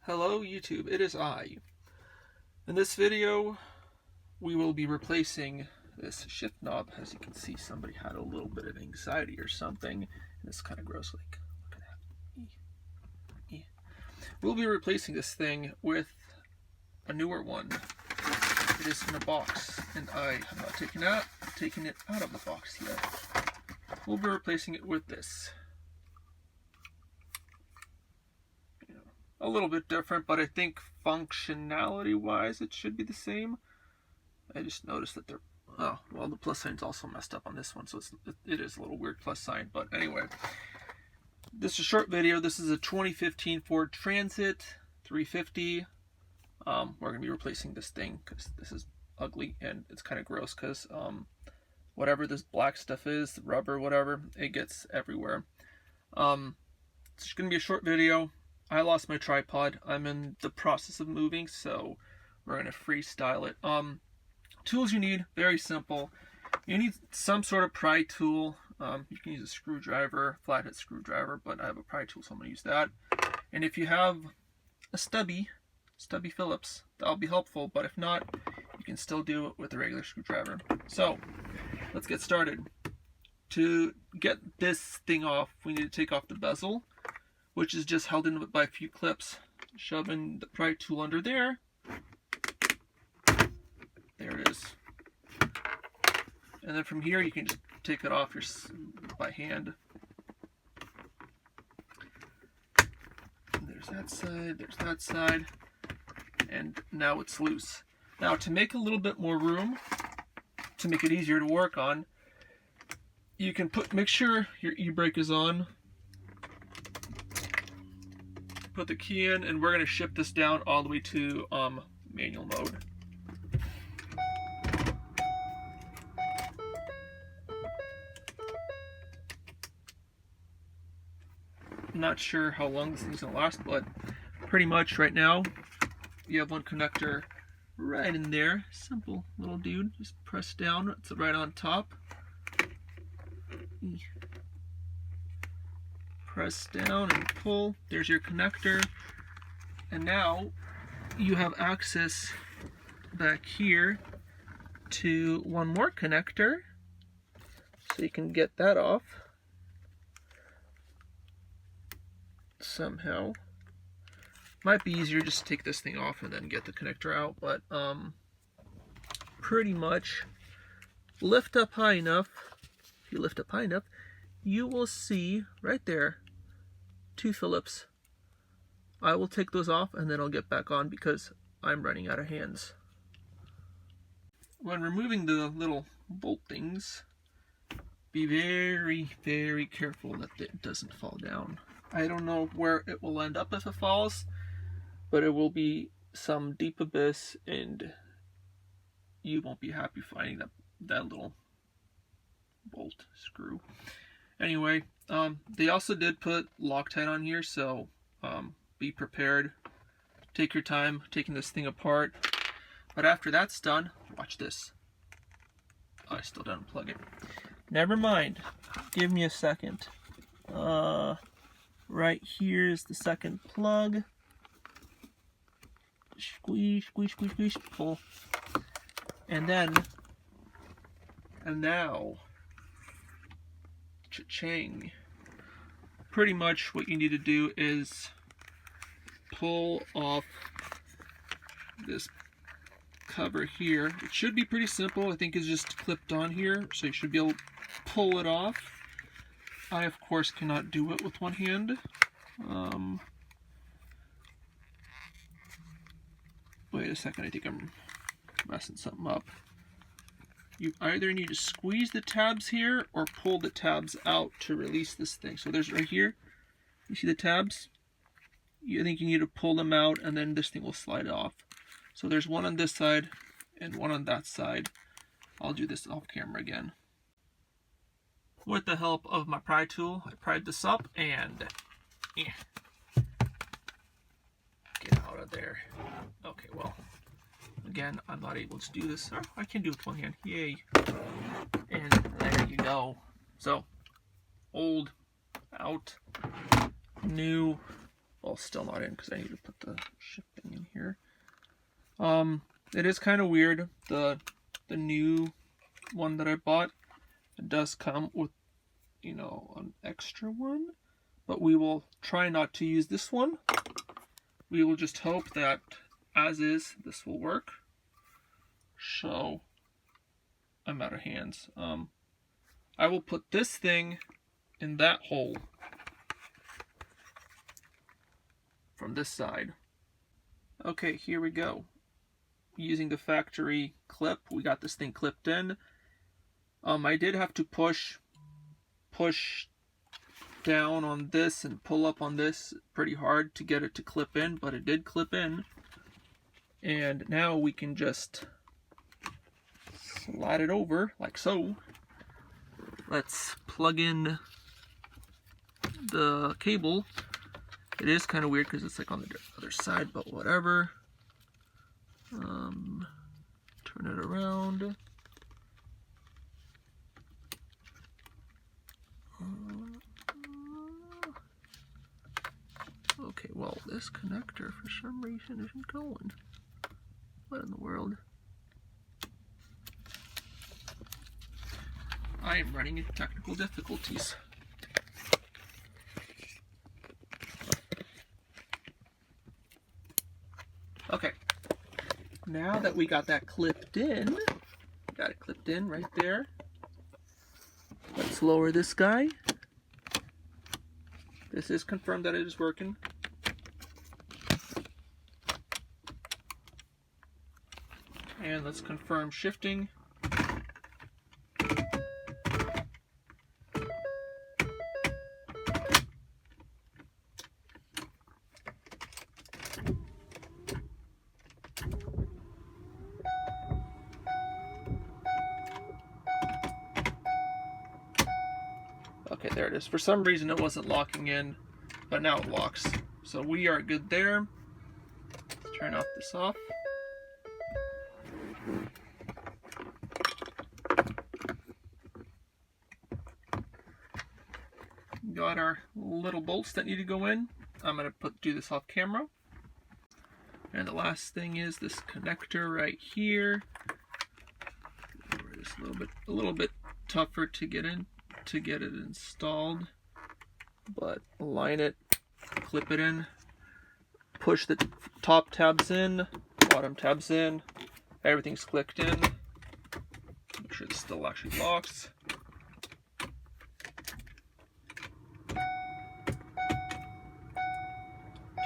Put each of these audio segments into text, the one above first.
Hello YouTube, it is I. In this video, we will be replacing this shift knob. As you can see, somebody had a little bit of anxiety or something, and it's kind of gross, like, look at that. We'll be replacing this thing with a newer one. It is in a box, and I have not taken it out of the box yet. We'll be replacing it with this. A little bit different, but I think functionality-wise it should be the same. I just noticed that they're, oh, well, the plus sign's also messed up on this one, so it is a little weird plus sign. But anyway, this is a short video. This is a 2015 Ford Transit 350. We're going to be replacing this thing because this is ugly and it's kind of gross because whatever this black stuff is, the rubber, whatever, it gets everywhere. It's going to be a short video. I lost my tripod. I'm in the process of moving, so we're going to freestyle it. Tools you need, very simple. You need some sort of pry tool. You can use a screwdriver, flathead screwdriver, but I have a pry tool, so I'm going to use that. And if you have a stubby Phillips, that'll be helpful, but if not, you can still do it with a regular screwdriver. So, let's get started. To get this thing off, we need to take off the bezel, which is just held in by a few clips. Shoving the pry tool under there. There it is. And then from here you can just take it off by hand. And there's that side, and now it's loose. Now to make a little bit more room, to make it easier to work on, you can make sure your e-brake is on. Put the key in, and we're going to shift this down all the way to manual mode. I'm not sure how long this thing's going to last, but pretty much right now you have one connector right in there. Simple little dude. Just press down. It's right on top. Press down and pull. There's your connector. And now you have access back here to one more connector. So you can get that off somehow. Might be easier just to take this thing off and then get the connector out, but pretty much lift up high enough. If you lift up high enough, you will see right there 2 Phillips. I will take those off and then I'll get back on because I'm running out of hands. When removing the little bolt things, be very, very careful that it doesn't fall down. I don't know where it will end up if it falls, but it will be some deep abyss and you won't be happy finding that little bolt screw. Anyway, they also did put Loctite on here, so be prepared. Take your time taking this thing apart. But after that's done, watch this. Oh, I still didn't plug it. Never mind. Give me a second. Right here is the second plug. Squeeze, squeeze, squeeze, squeeze, pull. And now, cha-ching. Pretty much what you need to do is pull off this cover here. It should be pretty simple. I think it's just clipped on here, so you should be able to pull it off. I, of course, cannot do it with one hand. Wait a second, I think I'm messing something up. You either need to squeeze the tabs here or pull the tabs out to release this thing. So there's right here, you see the tabs? I think you need to pull them out and then this thing will slide off. So there's one on this side and one on that side. I'll do this off camera again. With the help of my pry tool, I pried this up and get out of there. Okay, well, again, I'm not able to do this. Oh, I can do it with one hand. Yay. And there you go. So, old, out, new, Well, still not in because I need to put the shifting in here. It is kind of weird. The new one that I bought, it does come with, you know, an extra one, but we will try not to use this one. We will just hope that as is, this will work. So I'm out of hands. I will put this thing in that hole from this side. Okay, here we go. Using the factory clip, we got this thing clipped in. I did have to push down on this and pull up on this pretty hard to get it to clip in, but it did clip in. And now we can just slide it over like so. Let's plug in the cable. It is kind of weird because it's like on the other side, but whatever. Turn it around. Okay, well, this connector for some reason isn't going. What in the world? I am running into technical difficulties. Okay, now that we got that clipped in, got it clipped in right there. Let's lower this guy. This is confirmed that it is working. And let's confirm shifting. Okay, there it is. For some reason it wasn't locking in, but now it locks. So we are good there. Let's turn this off. Got our little bolts that need to go in. I'm going to do this off camera. And the last thing is this connector right here. It's a little bit tougher to get in, to get it installed, but align it, clip it in, push the top tabs in, bottom tabs in, everything's clicked in. Make sure this still actually locks.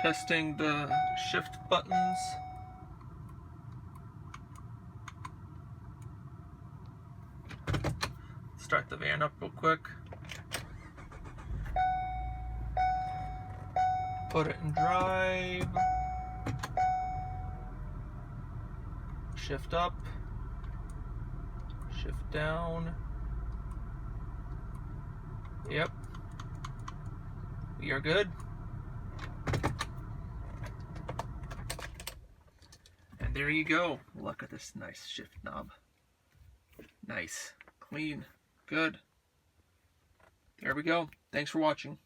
Testing the shift buttons. Start the van up real quick. Put it in drive. Shift up. Shift down. Yep. We are good. And there you go. Look at this nice shift knob. Nice. Clean. Good. There we go. Thanks for watching.